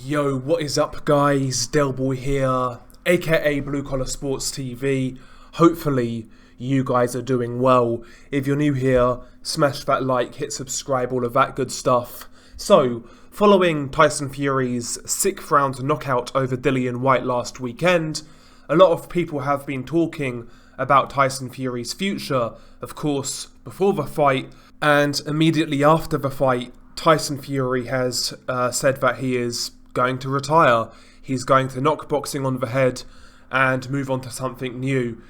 Yo, what is up guys? Delboy here, aka Blue Collar Sports TV. Hopefully you guys are doing well. If you're new here, smash that like, hit subscribe, all of that good stuff. So, following Tyson Fury's 6th round knockout over Dillian Whyte last weekend, a lot of people have been talking about Tyson Fury's future, of course, before the fight, and immediately after the fight, Tyson Fury has said that he is going to retire. He's going to knock boxing on the head and move on to something new.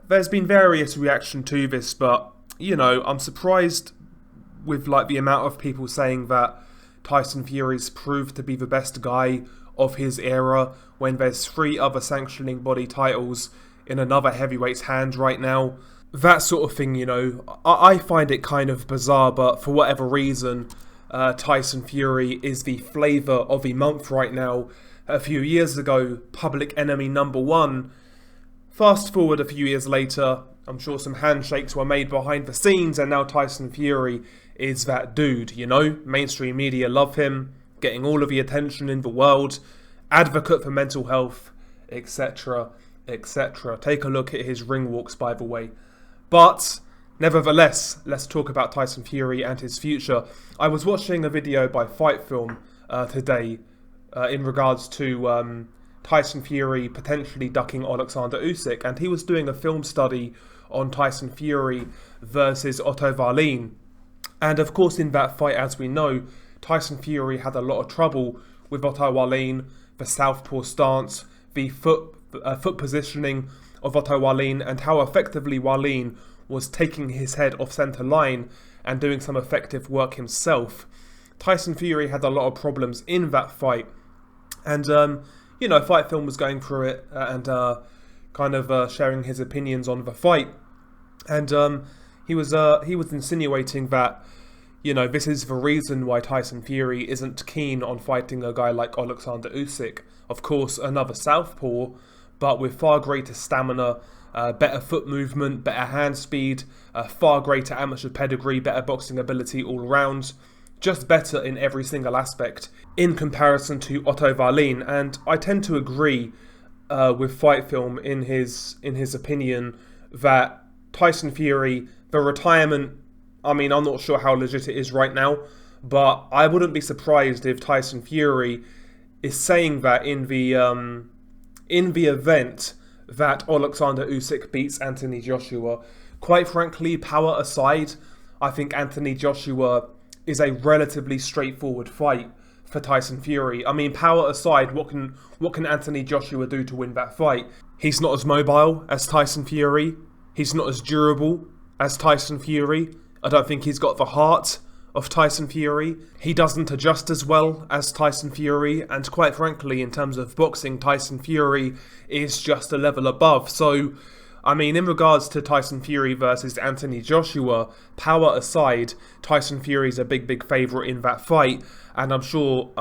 There's been various reaction to this, but I'm surprised with the amount of people saying that Tyson Fury's proved to be the best guy of his era when there's 3 other sanctioning body titles in another heavyweight's hand right now. That sort of thing, I find it kind of bizarre, but for whatever reason, Tyson Fury is the flavour of the month right now. A few years ago, public enemy number 1. Fast forward a few years later, I'm sure some handshakes were made behind the scenes, and now Tyson Fury is that dude, Mainstream media love him, getting all of the attention in the world, advocate for mental health, etc, etc. Take a look at his ring walks, by the way. But nevertheless, let's talk about Tyson Fury and his future. I was watching a video by Fight Film today in regards to Tyson Fury potentially ducking Oleksandr Usyk, and he was doing a film study on Tyson Fury versus Otto Wallin. And of course, in that fight, as we know, Tyson Fury had a lot of trouble with Otto Wallin, the southpaw stance, the foot positioning of Otto Wallin, and how effectively Wallin was taking his head off centre line and doing some effective work himself. Tyson Fury had a lot of problems in that fight, and Fight Film was going through it and sharing his opinions on the fight, and he was insinuating that this is the reason why Tyson Fury isn't keen on fighting a guy like Oleksandr Usyk. Of course, another southpaw, but with far greater stamina, better foot movement, better hand speed, far greater amateur pedigree, better boxing ability all round, just better in every single aspect in comparison to Otto Wallin. And I tend to agree with Fight Film in his opinion that Tyson Fury, the retirement, I'm not sure how legit it is right now, but I wouldn't be surprised if Tyson Fury is saying that in the event that Oleksandr Usyk beats Anthony Joshua. Quite frankly, power aside, I think Anthony Joshua is a relatively straightforward fight for Tyson Fury. Power aside, what can Anthony Joshua do to win that fight? He's not as mobile as Tyson Fury. He's not as durable as Tyson Fury. I don't think he's got the heart of Tyson Fury. He doesn't adjust as well as Tyson Fury, and quite frankly, in terms of boxing, Tyson Fury is just a level above. So, in regards to Tyson Fury versus Anthony Joshua, power aside, Tyson Fury's a big favourite in that fight, and I'm sure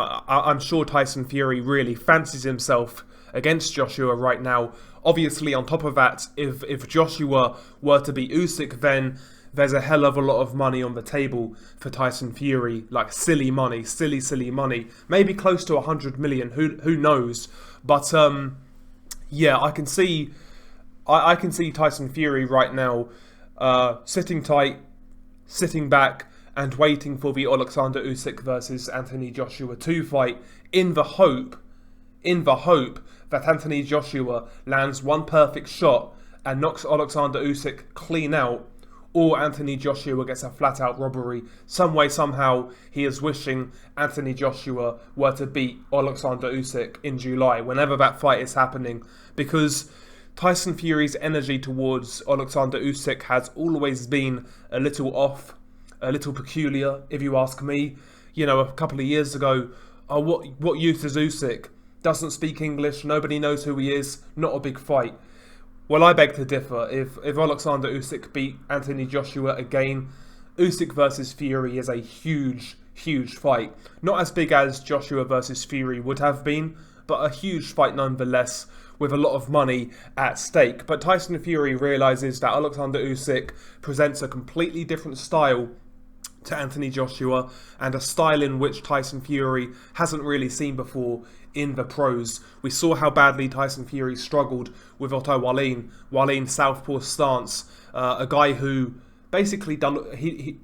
Tyson Fury really fancies himself against Joshua right now. Obviously, on top of that, if Joshua were to beat Usyk, then there's a hell of a lot of money on the table for Tyson Fury, like silly money, silly money, maybe close to 100 million. Who knows? But I can see Tyson Fury right now sitting tight, sitting back, and waiting for the Oleksandr Usyk versus Anthony Joshua 2 fight, in the hope that Anthony Joshua lands one perfect shot and knocks Oleksandr Usyk clean out, or Anthony Joshua gets a flat-out robbery. Some way, somehow, he is wishing Anthony Joshua were to beat Oleksandr Usyk in July, whenever that fight is happening, because Tyson Fury's energy towards Oleksandr Usyk has always been a little off, a little peculiar, if you ask me. A couple of years ago, what use is Usyk? Doesn't speak English, nobody knows who he is, not a big fight. Well, I beg to differ. If Oleksandr Usyk beat Anthony Joshua again, Usyk versus Fury is a huge fight. Not as big as Joshua versus Fury would have been, but a huge fight nonetheless, with a lot of money at stake. But Tyson Fury realises that Oleksandr Usyk presents a completely different style to Anthony Joshua, and a style in which Tyson Fury hasn't really seen before in the pros. We saw how badly Tyson Fury struggled with Otto Wallin. Wallin's southpaw stance, a guy who basically done.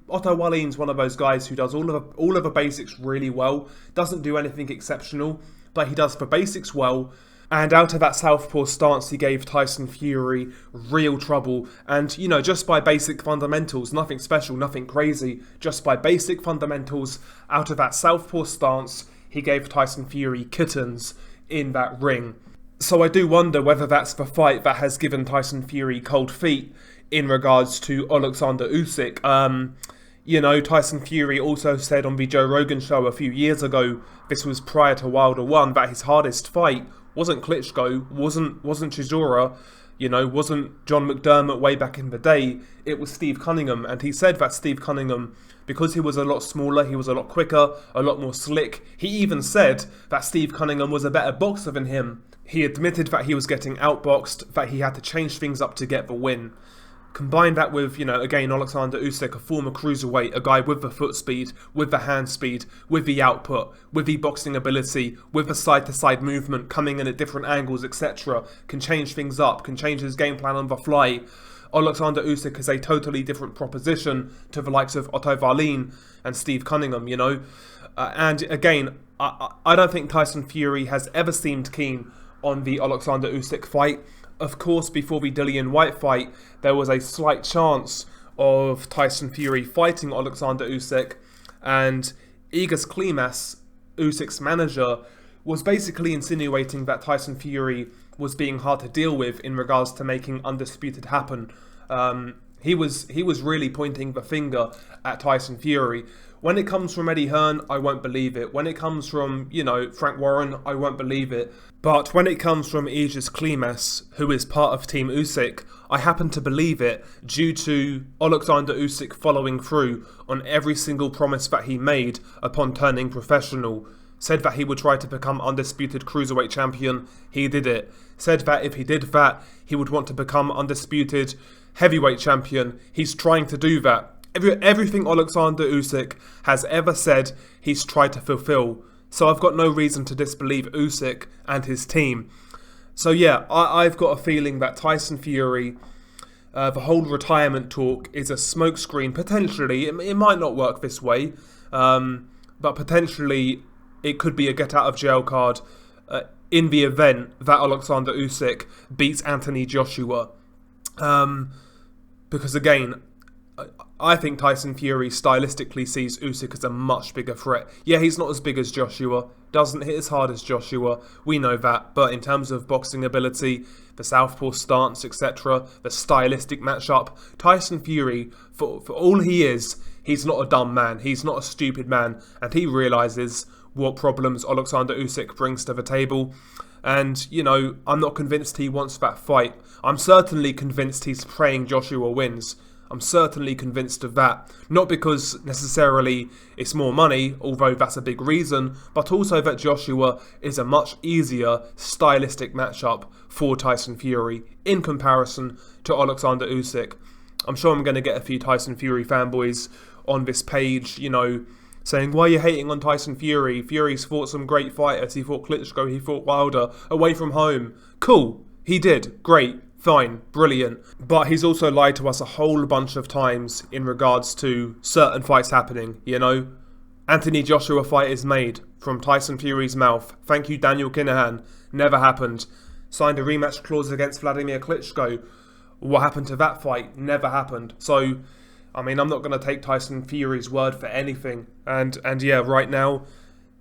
Otto Wallin's one of those guys who does all of the basics really well. Doesn't do anything exceptional, but he does the basics well. And out of that southpaw stance, he gave Tyson Fury real trouble. And, you know, just by basic fundamentals, nothing special, nothing crazy, just by basic fundamentals, out of that southpaw stance, he gave Tyson Fury kittens in that ring. So I do wonder whether that's the fight that has given Tyson Fury cold feet in regards to Oleksandr Usyk. You know, Tyson Fury also said on the Joe Rogan show a few years ago, this was prior to Wilder 1, that his hardest fight wasn't Klitschko, wasn't Chisora, you know, wasn't John McDermott way back in the day. It was Steve Cunningham, and he said that Steve Cunningham, because he was a lot smaller, he was a lot quicker, a lot more slick. He even said that Steve Cunningham was a better boxer than him. He admitted that he was getting outboxed, that he had to change things up to get the win. Combine that with, you know, again, Oleksandr Usyk, a former cruiserweight, a guy with the foot speed, with the hand speed, with the output, with the boxing ability, with the side-to-side movement, coming in at different angles, etc. Can change things up, can change his game plan on the fly. Oleksandr Usyk is a totally different proposition to the likes of Otto Wallin and Steve Cunningham, you know. And again, I don't think Tyson Fury has ever seemed keen on the Oleksandr Usyk fight. Of course, before the Dillian Whyte fight, there was a slight chance of Tyson Fury fighting Oleksandr Usyk, and Igor Klimas, Usyk's manager, was basically insinuating that Tyson Fury was being hard to deal with in regards to making Undisputed happen. He was really pointing the finger at Tyson Fury. When it comes from Eddie Hearn, I won't believe it. When it comes from, you know, Frank Warren, I won't believe it. But when it comes from Igor Klimas, who is part of Team Usyk, I happen to believe it due to Oleksandr Usyk following through on every single promise that he made upon turning professional. Said that he would try to become undisputed cruiserweight champion. He did it. Said that if he did that, he would want to become undisputed heavyweight champion. He's trying to do that. Everything Oleksandr Usyk has ever said, he's tried to fulfill. So I've got no reason to disbelieve Usyk and his team. So yeah, I've got a feeling that Tyson Fury, the whole retirement talk is a smokescreen. Potentially, it might not work this way, but potentially it could be a get out of jail card in the event that Oleksandr Usyk beats Anthony Joshua. Because again, I think Tyson Fury stylistically sees Usyk as a much bigger threat. Yeah, he's not as big as Joshua, doesn't hit as hard as Joshua, we know that, but in terms of boxing ability, the southpaw stance, etc., the stylistic matchup, Tyson Fury, for all he is, he's not a dumb man, he's not a stupid man, and he realises what problems Oleksandr Usyk brings to the table. And, you know, I'm not convinced he wants that fight. I'm certainly convinced he's praying Joshua wins. I'm certainly convinced of that. Not because necessarily it's more money, although that's a big reason, but also that Joshua is a much easier stylistic matchup for Tyson Fury in comparison to Oleksandr Usyk. I'm sure I'm going to get a few Tyson Fury fanboys on this page, you know, saying, why are you hating on Tyson Fury? Fury's fought some great fighters. He fought Klitschko, he fought Wilder, away from home. Cool, he did, great. Fine, brilliant. But he's also lied to us a whole bunch of times in regards to certain fights happening, you know? Anthony Joshua fight is made from Tyson Fury's mouth. Thank you, Daniel Kinahan. Never happened. Signed a rematch clause against Vladimir Klitschko. What happened to that fight? Never happened. So, I mean, I'm not going to take Tyson Fury's word for anything. And yeah, right now,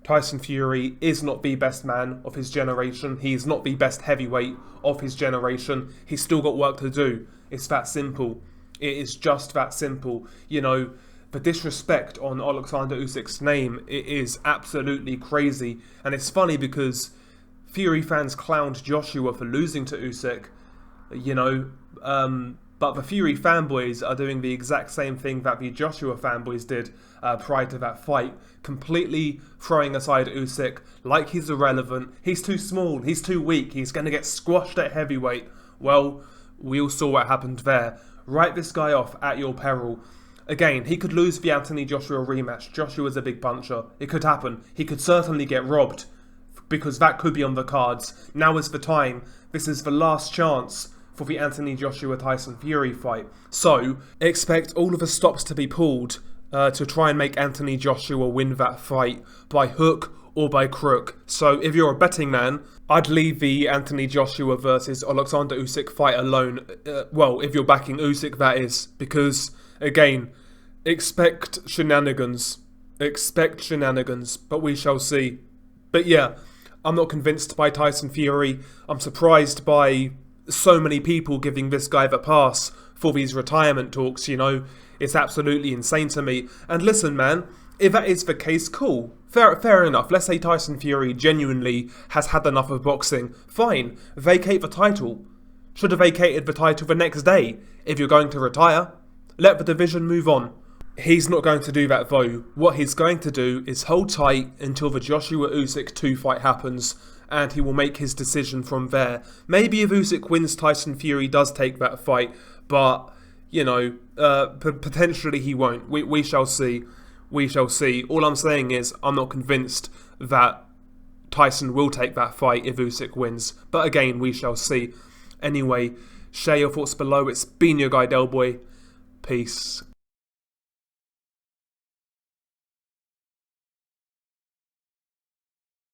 Tyson Fury is not the best man of his generation. He is not the best heavyweight of his generation. He's still got work to do. It's that simple. It is just that simple. You know, the disrespect on Oleksandr Usyk's name, it is absolutely crazy. And it's funny because Fury fans clowned Joshua for losing to Usyk, you know, but the Fury fanboys are doing the exact same thing that the Joshua fanboys did prior to that fight, completely throwing aside Usyk like he's irrelevant. He's too small, he's too weak, he's going to get squashed at heavyweight. Well, we all saw what happened there. Write this guy off at your peril. Again, he could lose the Anthony Joshua rematch. Joshua's a big puncher. It could happen. He could certainly get robbed, because that could be on the cards. Now is the time. This is the last chance for the Anthony Joshua Tyson Fury fight. So, expect all of the stops to be pulled to try and make Anthony Joshua win that fight by hook or by crook. So if you're a betting man, I'd leave the Anthony Joshua versus Oleksandr Usyk fight alone. Well, if you're backing Usyk, that is. Because, again, expect shenanigans. Expect shenanigans, but we shall see. But yeah, I'm not convinced by Tyson Fury. I'm surprised by so many people giving this guy the pass for these retirement talks, you know. It's absolutely insane to me. And listen, man, if that is the case, cool. Fair enough. Let's say Tyson Fury genuinely has had enough of boxing. Fine. Vacate the title. Should have vacated the title the next day. If you're going to retire, let the division move on. He's not going to do that though. What he's going to do is hold tight until the Joshua Usyk 2 fight happens, and he will make his decision from there. Maybe if Usyk wins, Tyson Fury does take that fight, but, you know, potentially he won't. We shall see. We shall see. All I'm saying is I'm not convinced that Tyson will take that fight if Usyk wins. But again, we shall see. Anyway, share your thoughts below. It's been your guy Delboy. Peace.